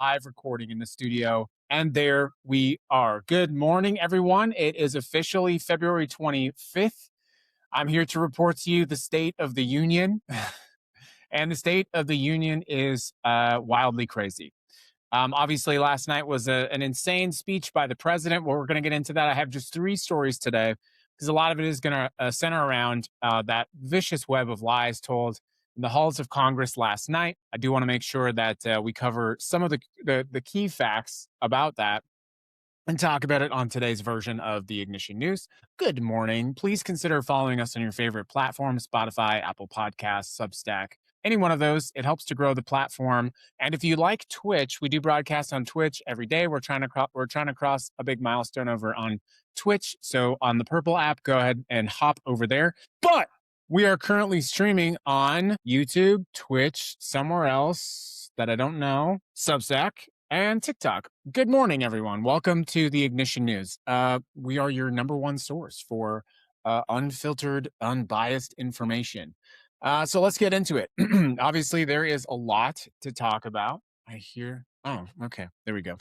live recording in the studio. And there we are. Good morning, everyone. It is officially February 25th. I'm here to report to you the State of the Union. And the State of the Union is wildly crazy. Obviously, last night was an insane speech by the president. Well, we're going to get into that. I have just 3 stories today because a lot of it is going to center around that vicious web of lies told in the halls of Congress last night. I do want to make sure that we cover some of the key facts about that and talk about it on today's version of the Ignition News. Good morning. Please consider following us on your favorite platform, Spotify, Apple Podcasts, Substack, any one of those. It helps to grow the platform. And if you like Twitch, we do broadcast on Twitch every day. We're trying to cross a big milestone over on Twitch. So on the Purple app, go ahead and hop over there. But we are currently streaming on YouTube, Twitch, somewhere else that I don't know, Substack, and TikTok. Good morning, everyone. Welcome to the Ignition News. We are your number one source for unfiltered, unbiased information. So let's get into it. Obviously, there is a lot to talk about. I hear. Oh, okay. There we go.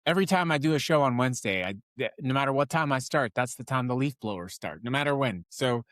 Every time I do a show on Wednesday, no matter what time I start, that's the time the leaf blowers start, no matter when. So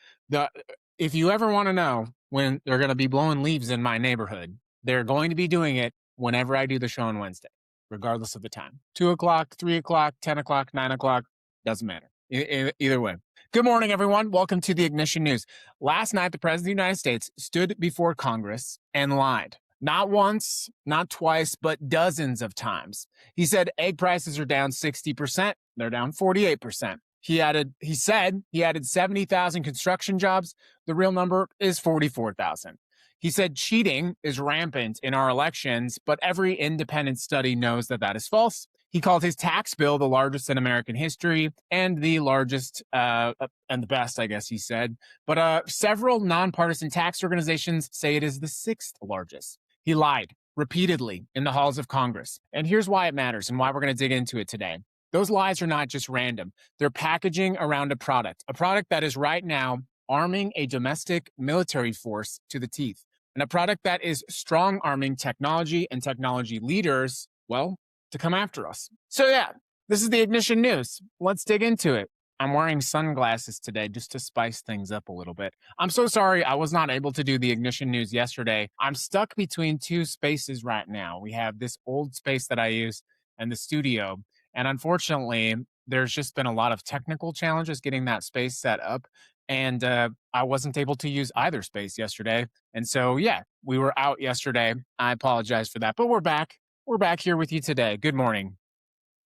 if you ever want to know when they're going to be blowing leaves in my neighborhood, they're going to be doing it whenever I do the show on Wednesday, regardless of the time. 2 o'clock, 3 o'clock, 10 o'clock, 9 o'clock, doesn't matter. Either way. Good morning, everyone. Welcome to the Ignition News. Last night, the President of the United States stood before Congress and lied. Not once, not twice, but dozens of times. He said egg prices are down 60%. They're down 48%. He said he added 70,000 construction jobs. The real number is 44,000. He said cheating is rampant in our elections, but every independent study knows that that is false. He called his tax bill the largest in American history and the largest and the best, I guess he said. But several nonpartisan tax organizations say it is the 6th largest. He lied repeatedly in the halls of Congress. And here's why it matters and why we're going to dig into it today. Those lies are not just random. They're packaging around a product that is right now arming a domestic military force to the teeth, and a product that is strong arming technology and technology leaders, well, to come after us. So yeah, this is the Ignition News. Let's dig into it. I'm wearing sunglasses today just to spice things up a little bit. I'm so sorry I was not able to do the Ignition News yesterday. I'm stuck between 2 spaces right now. We have this old space that I use and the studio. And unfortunately, there's just been a lot of technical challenges getting that space set up. And I wasn't able to use either space yesterday. And so, yeah, we were out yesterday. I apologize for that. But we're back. We're back here with you today. Good morning.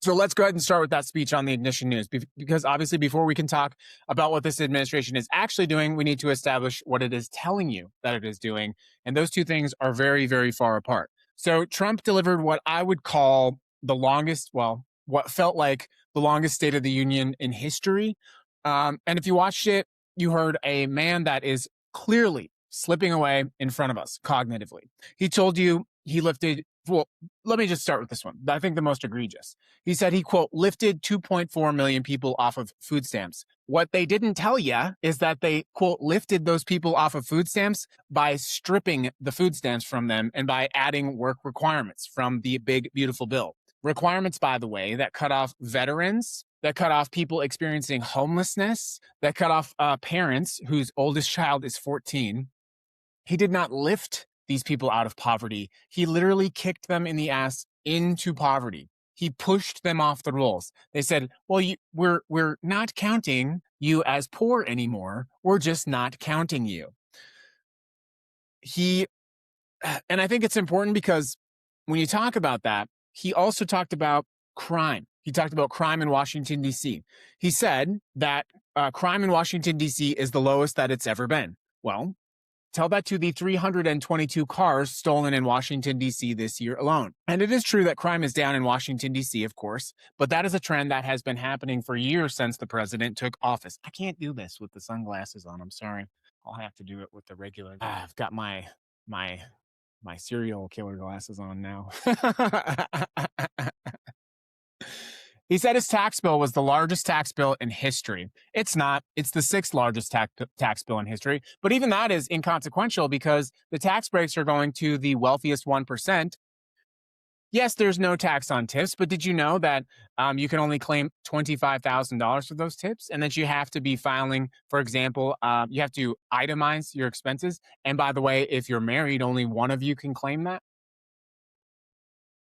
So let's go ahead and start with that speech on the Ignition News, because obviously before we can talk about what this administration is actually doing, we need to establish what it is telling you that it is doing. And those two things are very, very far apart. So Trump delivered what I would call the longest, well, what felt like the longest State of the Union in history. And if you watched it, you heard a man that is clearly slipping away in front of us cognitively. He told you he lifted, well, let me just start with this one. I think the most egregious. He said he, quote, lifted 2.4 million people off of food stamps. What they didn't tell you is that they, quote, lifted those people off of food stamps by stripping the food stamps from them and by adding work requirements from the big, beautiful bill. Requirements, by the way, that cut off veterans, that cut off people experiencing homelessness, that cut off parents whose oldest child is 14. He did not lift these people out of poverty. He literally kicked them in the ass into poverty. He pushed them off the rolls. They said, well, we're not counting you as poor anymore. We're just not counting you. And I think it's important because when you talk about that, he also talked about crime. He talked about crime in Washington, D.C. He said that crime in Washington, D.C. is the lowest that it's ever been. Well, tell that to the 322 cars stolen in Washington, D.C. this year alone. And it is true that crime is down in Washington, D.C., of course, but that is a trend that has been happening for years since the president took office. I can't do this with the sunglasses on. I'm sorry. I'll have to do it with the regular. I've got my serial killer glasses on now. He said his tax bill was the largest tax bill in history. It's not. It's the 6th largest tax bill in history. But even that is inconsequential because the tax breaks are going to the wealthiest 1%. Yes, there's no tax on tips, but did you know that you can only claim $25,000 for those tips, and that you have to be filing, for example, you have to itemize your expenses. And by the way, if you're married, only one of you can claim that.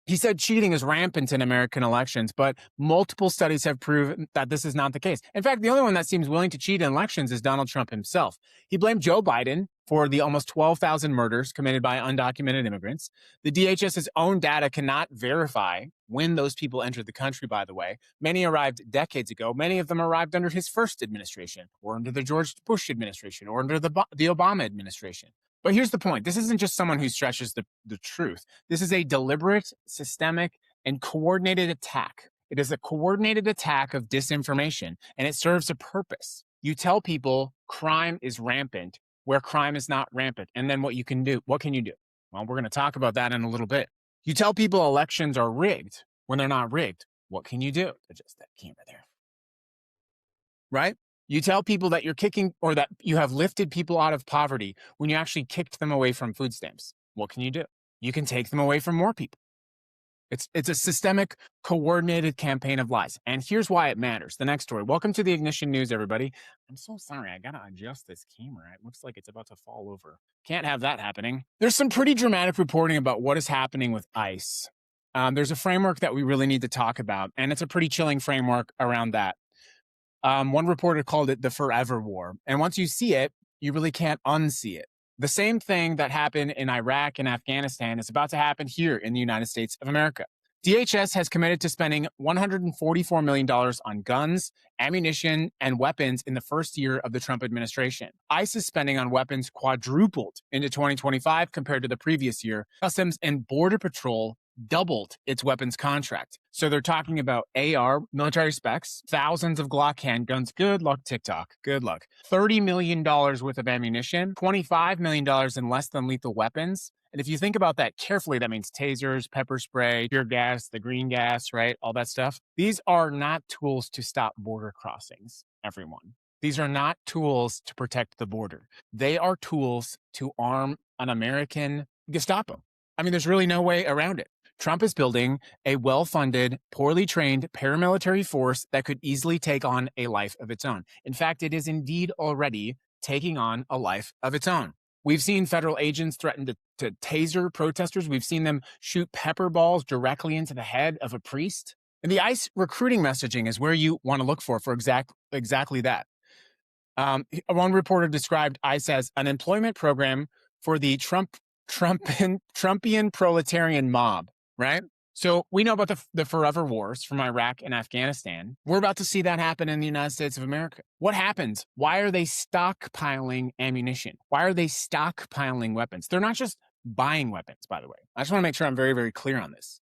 He said cheating is rampant in American elections, but multiple studies have proven that this is not the case. In fact, the only one that seems willing to cheat in elections is Donald Trump himself. He blamed Joe Biden for the almost 12,000 murders committed by undocumented immigrants. The DHS's own data cannot verify when those people entered the country, by the way. Many arrived decades ago. Many of them arrived under his first administration, or under the George Bush administration, or under the Obama administration. But here's the point. This isn't just someone who stretches the truth. This is a deliberate, systemic, and coordinated attack. It is a coordinated attack of disinformation, and it serves a purpose. You tell people crime is rampant where crime is not rampant. And then what you can do, what can you do? Well, we're going to talk about that in a little bit. You tell people elections are rigged when they're not rigged. What can you do? Adjust that camera there. Right? You tell people that you're kicking, or that you have lifted people out of poverty when you actually kicked them away from food stamps. What can you do? You can take them away from more people. It's a systemic, coordinated campaign of lies. And here's why it matters. The next story. Welcome to the Ignition News, everybody. I'm so sorry. I got to adjust this camera. It looks like it's about to fall over. Can't have that happening. There's some pretty dramatic reporting about what is happening with ICE. There's a framework that we really need to talk about, and it's a pretty chilling framework around that. One reporter called it the forever war. And once you see it, you really can't unsee it. The same thing that happened in Iraq and Afghanistan is about to happen here in the United States of America. DHS has committed to spending $144 million on guns, ammunition, and weapons in the first year of the Trump administration. ICE's spending on weapons quadrupled into 2025 compared to the previous year. Customs and Border Patrol doubled its weapons contract. So they're talking about AR, military specs, thousands of Glock handguns. Good luck, TikTok. Good luck. $30 million worth of ammunition, $25 million in less than lethal weapons. And if you think about that carefully, that means tasers, pepper spray, tear gas, the green gas, right? All that stuff. These are not tools to stop border crossings, everyone. These are not tools to protect the border. They are tools to arm an American Gestapo. I mean, there's really no way around it. Trump is building a well-funded, poorly trained paramilitary force that could easily take on a life of its own. In fact, it is indeed already taking on a life of its own. We've seen federal agents threaten to taser protesters. We've seen them shoot pepper balls directly into the head of a priest. And the ICE recruiting messaging is where you want to look for exactly that. One reporter described ICE as an employment program for the Trumpian proletarian mob. Right? So we know about the forever wars from Iraq and Afghanistan. We're about to see that happen in the United States of America. What happens? Why are they stockpiling ammunition? Why are they stockpiling weapons? They're not just buying weapons, by the way. I just want to make sure I'm very, very clear on this.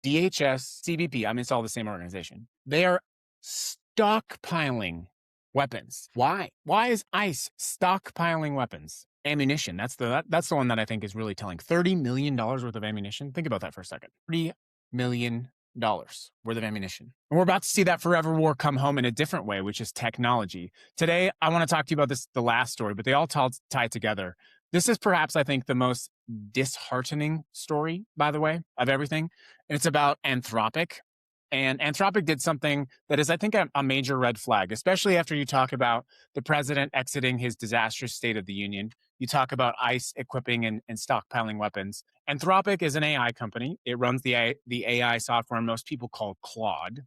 DHS, CBP, I mean, it's all the same organization. They are stockpiling weapons. Why? Why is ICE stockpiling weapons? Ammunition. That's the one that I think is really telling. $30 million worth of ammunition. Think about that for a second. $30 million worth of ammunition. And we're about to see that forever war come home in a different way, which is technology. Today, I want to talk to you about the last story, but they all tie together. This is perhaps, I think, the most disheartening story, by the way, of everything. And it's about Anthropic. And Anthropic did something that is, I think, a major red flag, especially after you talk about the president exiting his disastrous State of the Union. You talk about ICE equipping and stockpiling weapons. Anthropic is an AI company. It runs the AI software most people call Claude.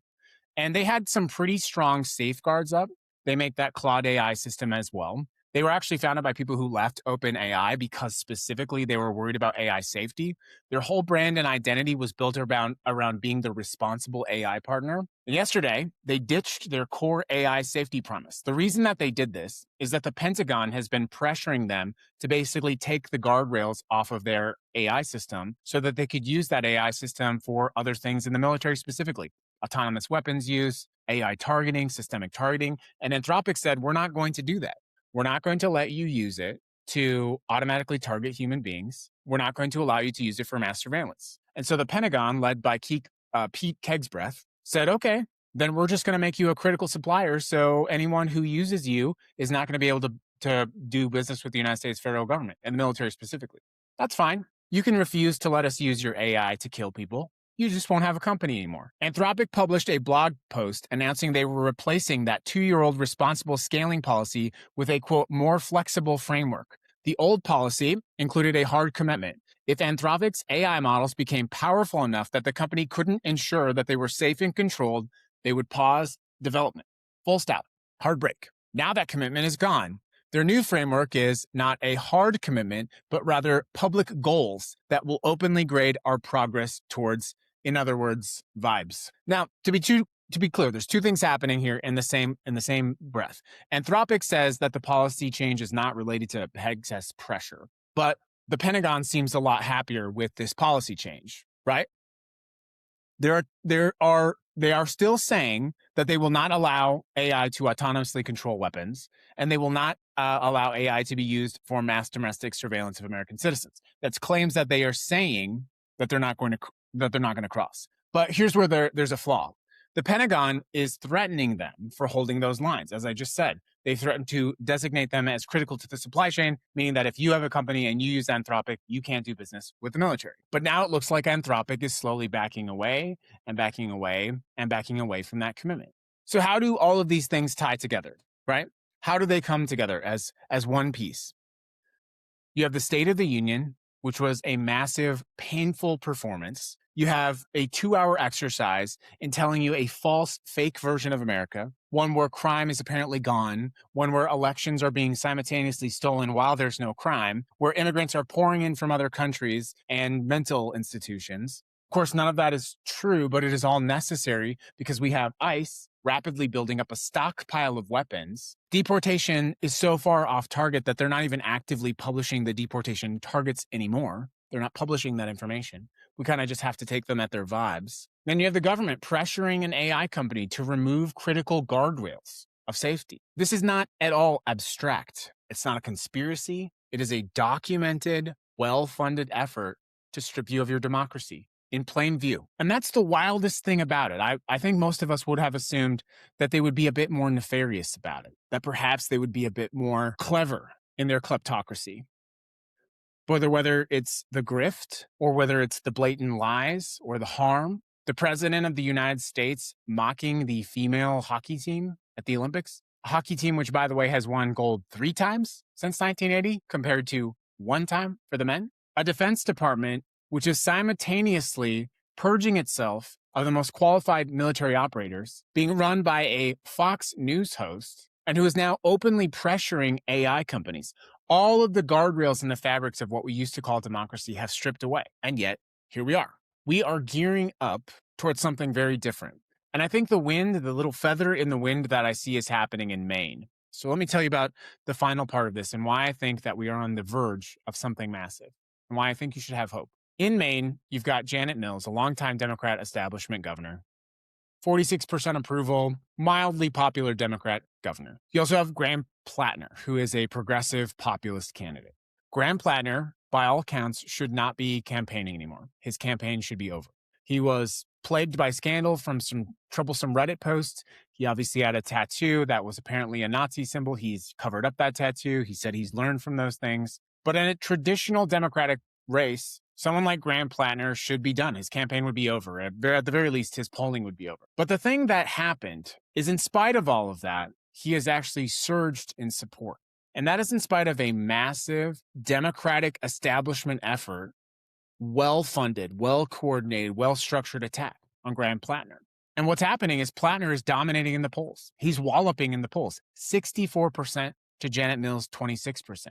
And they had some pretty strong safeguards up. They make that Claude AI system as well. They were actually founded by people who left OpenAI because specifically they were worried about AI safety. Their whole brand and identity was built around being the responsible AI partner. And yesterday, they ditched their core AI safety promise. The reason that they did this is that the Pentagon has been pressuring them to basically take the guardrails off of their AI system so that they could use that AI system for other things in the military specifically. Autonomous weapons use, AI targeting, systemic targeting. And Anthropic said, we're not going to do that. We're not going to let you use it to automatically target human beings. We're not going to allow you to use it for mass surveillance. And so the Pentagon, led by Pete Kegsbreath, said, okay, then we're just going to make you a critical supplier. So anyone who uses you is not going to be able to do business with the United States federal government and the military specifically. That's fine. You can refuse to let us use your AI to kill people. You just won't have a company anymore. Anthropic published a blog post announcing they were replacing that 2-year-old responsible scaling policy with a, quote, more flexible framework. The old policy included a hard commitment. If Anthropic's AI models became powerful enough that the company couldn't ensure that they were safe and controlled, they would pause development. Full stop. Hard break. Now that commitment is gone. Their new framework is not a hard commitment, but rather public goals that will openly grade our progress towards, in other words, vibes. Now, to be clear, there's two things happening here in the same breath. Anthropic says that the policy change is not related to excess pressure, but the Pentagon seems a lot happier with this policy change, right? They are still saying that they will not allow AI to autonomously control weapons, and they will not allow AI to be used for mass domestic surveillance of American citizens. That's claims that they are saying that they're not going to cross. But here's where there's a flaw. The Pentagon is threatening them for holding those lines. As I just said, they threaten to designate them as critical to the supply chain, meaning that if you have a company and you use Anthropic, you can't do business with the military. But now it looks like Anthropic is slowly backing away and backing away and backing away from that commitment. So how do all of these things tie together, right? How do they come together as one piece? You have the State of the Union, which was a massive, painful performance. You have a 2-hour exercise in telling you a false, fake version of America, one where crime is apparently gone, one where elections are being simultaneously stolen while there's no crime, where immigrants are pouring in from other countries and mental institutions. Of course, none of that is true, but it is all necessary because we have ICE rapidly building up a stockpile of weapons. Deportation is so far off target that they're not even actively publishing the deportation targets anymore. They're not publishing that information. We kind of just have to take them at their vibes. Then you have the government pressuring an AI company to remove critical guardrails of safety. This is not at all abstract. It's not a conspiracy. It is a documented, well-funded effort to strip you of your democracy in plain view. And that's the wildest thing about it. I think most of us would have assumed that they would be a bit more nefarious about it, that perhaps they would be a bit more clever in their kleptocracy. Whether it's the grift or whether it's the blatant lies or the harm, the president of the United States mocking the female hockey team at the Olympics, a hockey team which, by the way, has won gold 3 times since 1980 compared to 1 time for the men, a Defense Department which is simultaneously purging itself of the most qualified military operators, being run by a Fox News host, and who is now openly pressuring AI companies. All of the guardrails and the fabrics of what we used to call democracy have stripped away. And yet, here we are. We are gearing up towards something very different. And I think the little feather in the wind that I see is happening in Maine. So let me tell you about the final part of this and why I think that we are on the verge of something massive and why I think you should have hope. In Maine, you've got Janet Mills, a longtime Democrat establishment governor. 46% approval, mildly popular Democrat governor. You also have Graham Plattner, who is a progressive populist candidate. Graham Plattner, by all accounts, should not be campaigning anymore. His campaign should be over. He was plagued by scandal from some troublesome Reddit posts. He obviously had a tattoo that was apparently a Nazi symbol. He's covered up that tattoo. He said he's learned from those things. But in a traditional Democratic race, someone like Graham Plattner should be done. His campaign would be over. At the very least, his polling would be over. But the thing that happened is, in spite of all of that, he has actually surged in support. And that is in spite of a massive Democratic establishment effort, well-funded, well-coordinated, well-structured attack on Graham Plattner. And what's happening is Plattner is dominating in the polls. He's walloping in the polls, 64% to Janet Mills' 26%.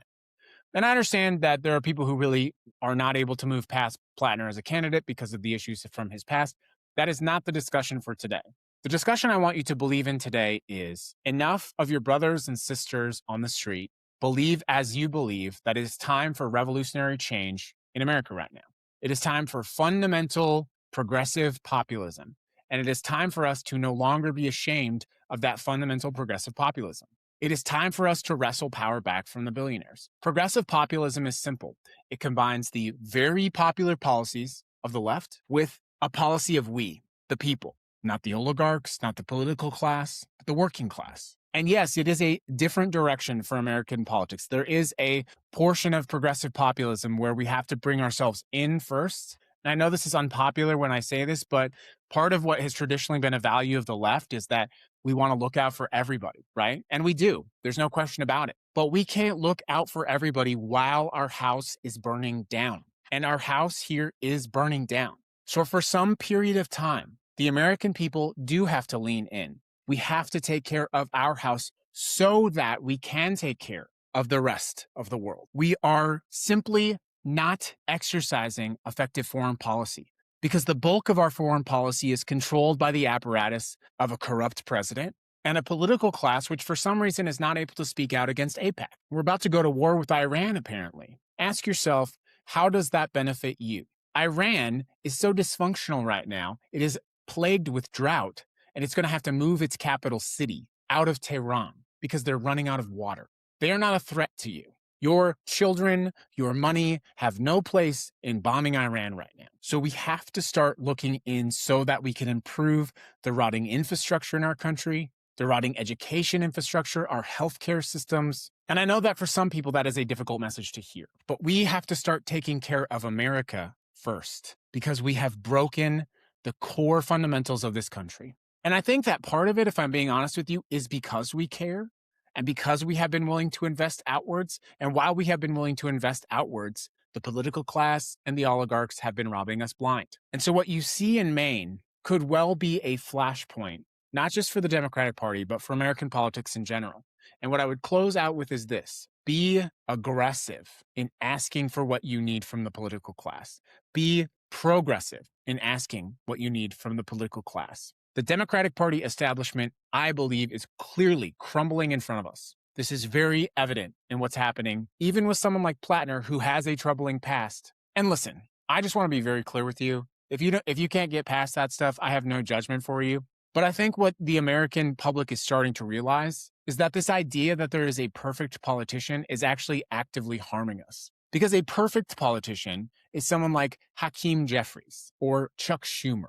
And I understand that there are people who really are not able to move past Plattner as a candidate because of the issues from his past. That is not the discussion for today. The discussion I want you to believe in today is enough of your brothers and sisters on the street believe as you believe that it is time for revolutionary change in America right now. It is time for fundamental progressive populism. And it is time for us to no longer be ashamed of that fundamental progressive populism. It is time for us to wrestle power back from the billionaires. Progressive populism is simple. It combines the very popular policies of the left with a policy of we, the people, not the oligarchs, not the political class, but the working class. And yes, it is a different direction for American politics. There is a portion of progressive populism where we have to bring ourselves in first. And I know this is unpopular when I say this, but part of what has traditionally been a value of the left is that we want to look out for everybody, right? And we do. There's no question about it. But we can't look out for everybody while our house is burning down. And our house here is burning down. So for some period of time, the American people do have to lean in. We have to take care of our house so that we can take care of the rest of the world. We are simply not exercising effective foreign policy because the bulk of our foreign policy is controlled by the apparatus of a corrupt president and a political class which for some reason is not able to speak out against AIPAC. We're about to go to war with Iran, apparently. Ask yourself, how does that benefit you? Iran is so dysfunctional right now. It is plagued with drought, and it's going to have to move its capital city out of Tehran because they're running out of water. They are not a threat to you. Your children, your money have no place in bombing Iran right now. So we have to start looking in so that we can improve the rotting infrastructure in our country, the rotting education infrastructure, our healthcare systems. And I know that for some people that is a difficult message to hear, but we have to start taking care of America first because we have broken the core fundamentals of this country. And I think that part of it, if I'm being honest with you, is because we care and because we have been willing to invest outwards. And while we have been willing to invest outwards, the political class and the oligarchs have been robbing us blind. And so what you see in Maine could well be a flashpoint, not just for the Democratic Party, but for American politics in general. And what I would close out with is this: be aggressive in asking for what you need from the political class. Be progressive in asking what you need from the political class. The Democratic Party establishment, I believe, is clearly crumbling in front of us. This is very evident in what's happening, even with someone like Plattner, who has a troubling past. And listen, I just want to be very clear with you. If you can't get past that stuff, I have no judgment for you. But I think what the American public is starting to realize is that this idea that there is a perfect politician is actually actively harming us. Because a perfect politician is someone like Hakeem Jeffries or Chuck Schumer,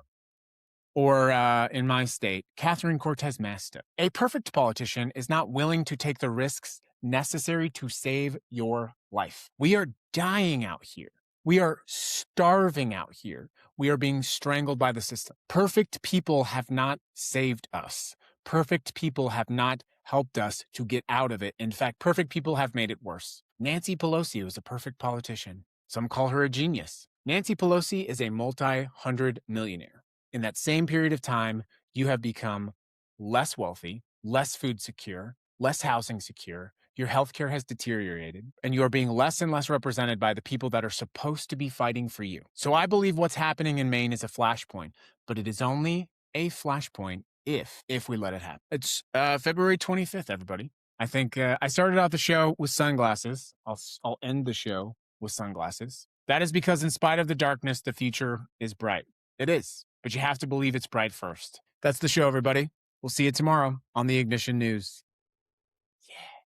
or in my state, Catherine Cortez Masto. A perfect politician is not willing to take the risks necessary to save your life. We are dying out here. We are starving out here. We are being strangled by the system. Perfect people have not saved us. Perfect people have not helped us to get out of it. In fact, perfect people have made it worse. Nancy Pelosi was a perfect politician. Some call her a genius. Nancy Pelosi is a multi-hundred millionaire. In that same period of time, you have become less wealthy, less food secure, less housing secure. Your healthcare has deteriorated, and you are being less and less represented by the people that are supposed to be fighting for you. So I believe what's happening in Maine is a flashpoint, but it is only a flashpoint if we let it happen. It's February 25th, everybody. I think I started out the show with sunglasses. I'll end the show with sunglasses. That is because in spite of the darkness, the future is bright. It is, but you have to believe it's bright first. That's the show, everybody. We'll see you tomorrow on the Ignition News.